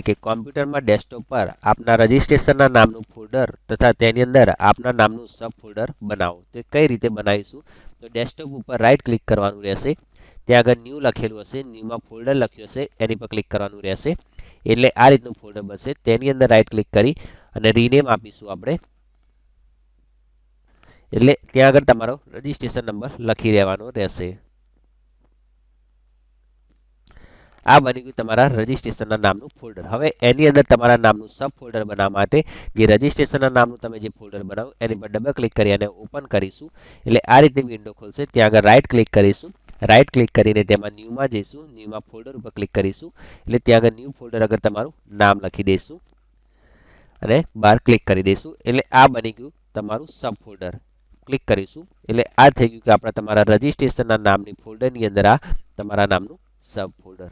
કે કોમ્પ્યુટરમાં ડેસ્કટોપ પર આપના રજિસ્ટ્રેશનના નામનું ફોલ્ડર તથા તેની અંદર આપના નામનું સબ ફોલ્ડર બનાવો. તે કઈ રીતે બનાવીશું? તો ડેસ્કટોપ ઉપર રાઈટ ક્લિક કરવાનું રહેશે. ત્યાં આગળ ન્યૂ લખેલું હશે, ન્યૂમાં ફોલ્ડર લખ્યું હશે, એની પર ક્લિક કરવાનું રહેશે. એટલે આ રીતનું ફોલ્ડર બનશે. તેની અંદર રાઈટ ક્લિક કરી અને રીનેમ આપીશું આપણે. એટલે ત્યાં આગળ તમારો રજિસ્ટ્રેશન નંબર લખી રહેવાનો રહેશે. આ બની ગયું તમારા રજિસ્ટ્રેશનના નામનું ફોલ્ડર. હવે એની અંદર તમારા નામનું સબ ફોલ્ડર બનાવવા માટે જે રજિસ્ટ્રેશનના નામનું તમે જે ફોલ્ડર બનાવો એની પર ડબલ ક્લિક કરી અને ઓપન કરીશું. એટલે આ રીતની વિન્ડો ખોલશે. ત્યાં આગળ રાઈટ ક્લિક કરીશું. રાઈટ ક્લિક કરીને તેમાં ન્યૂમાં જઈશું. ન્યૂમાં ફોલ્ડર ઉપર ક્લિક કરીશું. એટલે ત્યાં આગળ ન્યૂ ફોલ્ડર આગળ તમારું નામ લખી દઈશું અને બહાર ક્લિક કરી દઈશું. એટલે આ બની ગયું તમારું સબ ફોલ્ડર. ક્લિક કરીશું એટલે આ થઈ ગયું કે આપણા તમારા રજિસ્ટ્રેશનના નામની ફોલ્ડરની અંદર આ તમારા નામનું સબ ફોલ્ડર.